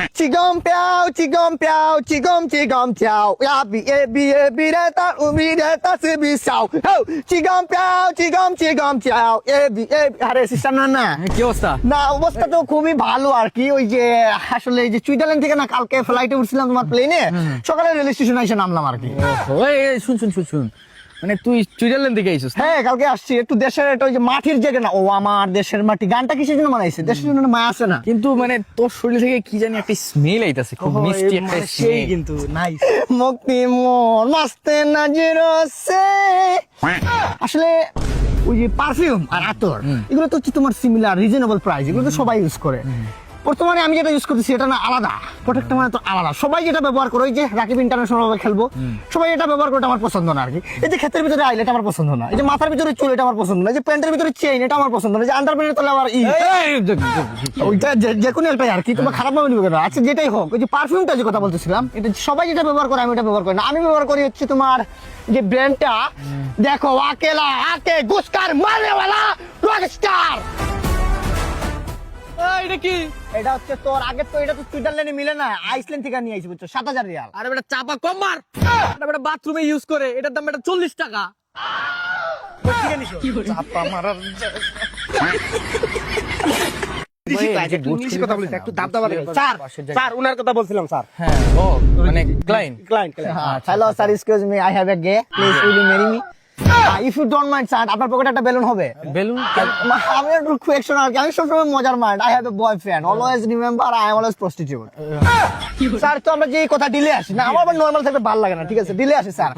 Chigom piao, chigom piao, chigom chigom chao. Ya bi e bi re ta u bi re ta se bi sao. Ho, chigom piao, chigom chigom chao. আরে sister না কি অবস্থা? না অবস্থা তো খুবই ভালো আর কি। ওই যে আসলে এই যে সুইজারল্যান্ড থেকে না কালকে ফ্লাইটে উঠছিলাম তোমার প্লেনে, সকালে রেল স্টেশনে এসে নামলাম আর কি। ওই শুন, মানে তুই সুইজারল্যান্ড থেকে আইছিস? হ্যাঁ কালকে আসছি একটু দেশের এটা ওই যে মাটির জায়গা না, ও আমার দেশের মাটি গানটা কিসের জন্য বানাইছে? দেশের জন্য মায়া আছে না? কিন্তু মানে তোর শরীর থেকে কি জানি একটা স্মেল আইতাছে, খুব মিষ্টি একটা সেই স্মেল। কিন্তু নাইস মুক্তি মন মাস্তে নাজির সে। আসলে ওই যে পারফিউম আর আতর এগুলো তো হচ্ছে তোমার সিমিলার রিজনেবল প্রাইস, এগুলো তো সবাই ইউজ করে। বর্তমানে আমি যেটা ইউজ করতেছি এটা না আলাদা, প্রোডাক্টটা মানে তো আলাদা। সবাই যেটা ব্যবহার করে, ওই যে রাকিব ইন্টারন্যাশনাল ভাবে খেলবো, সবাই এটা ব্যবহার করে, আমার পছন্দ না আর কি। এই যে ক্ষেতের ভিতরে আইলে এটা আমার পছন্দ না, এই যে মাথার ভিতরে চুল এটা আমার পছন্দ না, এই যে প্যান্টের ভিতরে চেইন এটা আমার পছন্দ না, যে আন্ডারপ্যান্টের তলে আমার ওইটা যে কোনো এলপাই আর কি। তোমার খারাপ ভাবে নিবে কেন? আচ্ছা যেটাই হোক, ওই যে পারফিউমটা যে কথা বলতেছিলাম, এটা সবাই যেটা ব্যবহার করে আমি এটা ব্যবহার করি না। আমি ব্যবহার করি হচ্ছে তোমার যে ব্র্যান্ডটা, দেখো আকেলা আকে গুস্কার মারনেওয়ালা রকস্টার। এটা কি? এটা হচ্ছে তোর আগের তো, এটা তো সুইজারল্যান্ডে মিলে না, আইসল্যান্ড থেকে নিয়ে আইছি বুঝছো, ৭,০০০ রিয়াল। আরে বেটা চাপা কম মার, এটা বেটা বাথরুমে ইউজ করে, এটার দাম বেটা 40 টাকা। চাপা মারার স্যার উনার কথা বলছিলাম স্যার। হ্যাঁ ও মানে client. Hello sir, excuse me, I have a gay, please will you marry me? If you don't mind sir, আপনার পকেটে একটা বেলুন হবে? বেলুন? আমি একটু কোয়েকশন আর কি, আমি সবসময় মজার mind. I have a boyfriend, always remember I am always prostitute. Sir তো আমরা যে কথা ডিলে আসি না, আমার নরমাল থাকতে ভালো লাগে না, ঠিক আছে ডিলে আসি স্যার।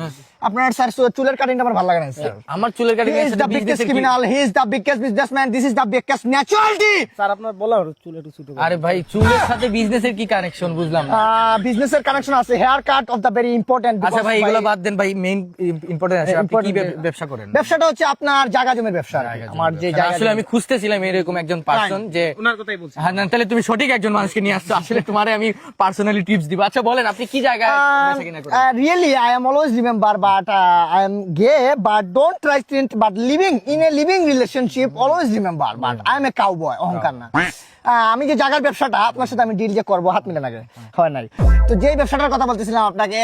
আপনার স্যার চুলের কাটিংটা আমার ভালো লাগে না স্যার। আমার চুলের cutting He is the biggest criminal, he is the biggest businessman, this is the biggest naturality. Sir আপনার বলা চুল একটু ছোট আরে ভাই চুলের সাথে বিজনেসের কি কানেকশন বুঝলাম না। বিজনেসের কানেকশন আছে, haircut of the very important. আচ্ছা ভাই এগুলো বাদ দেন ভাই, মেইন ইম্পর্টেন্ট আছে, আপনি কি ব্যবসা করেন? ব্যবসাটা হচ্ছে আপনার জায়গা জমির ব্যবসা। আমার যে জায়গা, আসলে আমি খুঁজতেছিলাম এরকম একজন পার্সন যে, ওনার কথাই বলছি। হ্যাঁ না তাহলে তুমি সঠিক একজন মানুষকে নিয়ে আসছো, আসলে তোমারে আমি পার্সোনালি টিপস দিব। আচ্ছা বলেন আপনি কি জায়গায় বেচা কিনা করেন? really I am always remember but I am gay but don't try to, but living in a living relationship always remember but I am a cowboy, অহংকার না। আমি যে জায়গার ব্যবসাটা আপনার সাথে আমি ডিল যে করবো, হাত মিলে লাগে হয় নাই তো, যে ব্যবসাটার কথা বলতেছিলাম আপনাকে,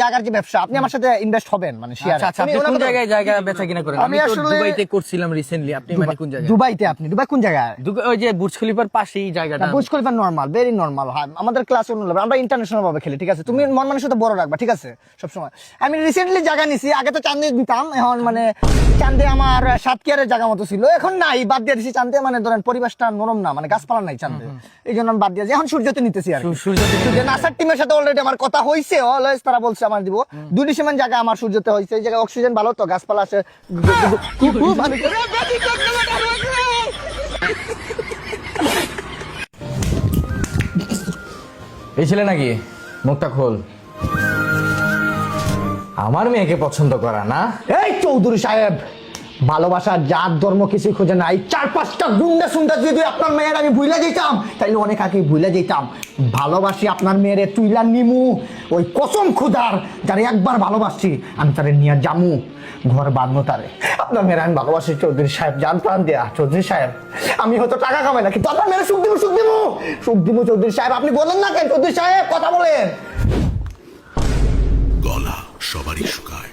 জায়গার যে ব্যবসা, আপনি আমার সাথে ইনভেস্ট হবেন মানে শেয়ার। আচ্ছা আপনি কোন জায়গায় জায়গা বেচা কিনা করেন? আমি তো আসলে দুবাইতে করছিলাম রিসেন্টলি। আপনি মানে কোন জায়গায়? দুবাইতে? আপনি দুবাই কোন জায়গায়? ওই যে বুর্জ খলিফার পাশেই জায়গাটা। Burj Khalifa normal, very normal. আমাদের ক্লাস অন্য level, আমরা ইন্টারন্যাশনাল ভাবে খেলি, ঠিক আছে? তুমি মন মানুষের সাথে বড় রাখবা, ঠিক আছে সবসময়। আমি রিসেন্টলি জায়গা নিছি, আগে তো চান্দে দিতাম, এখন মানে চান্দে আমার সাতকিয়ারের জায়গা মতো ছিল, এখন নাই, বাদ দিয়ে দিছি চান্দে। মানে ধরেন পরিবেশটা নরম না, মানে গাছপালা নাই চান্দে, এই জন্য আমি বাদ দিয়েছি। এখন সূর্যতে নিতেছি আর সূর্য নাসার টিমের সাথে অলরেডি আমার কথা হয়েছে, অলওয়েজ তারা বলছে আমার দিব 2 ডিসেম্বর জায়গা আমার সূর্যতে হয়েছে। এই জায়গায় অক্সিজেন ভালো তো, গাছপালা আছে। এই ছেলে নাকি? মুখটা খোল। আমার মেয়েকে পছন্দ করা না? এই চৌধুরী সাহেব, ভালোবাসার জাত ধর্ম কিছু খোঁজে নাই। 4-5টা গুন্ডা সুন্দর যদি আপনার মেয়ের আমি ভুলে যেতাম, তাইলে অনেক আগে ভুলে যেতাম। ভালোবাসি আপনার মেয়েরে তুইলা নিমু, ওই কসম খুদার যারে একবার ভালোবাসি আমি তারে নিয়ে জামু, ঘর বাঁধবো তারে। আপনার মেয়ের আমি ভালোবাসি চৌধুরী সাহেব, জান প্রাণ দেয়া চৌধুরী সাহেব। আমি হয়তো টাকা কামাই না, কিন্তু আপনার মেয়ের সুখ দিব চৌধুরী সাহেব। আপনি বলেন না কেন চৌধুরী সাহেব, কথা বলেন। গলা সবারই শুকায়।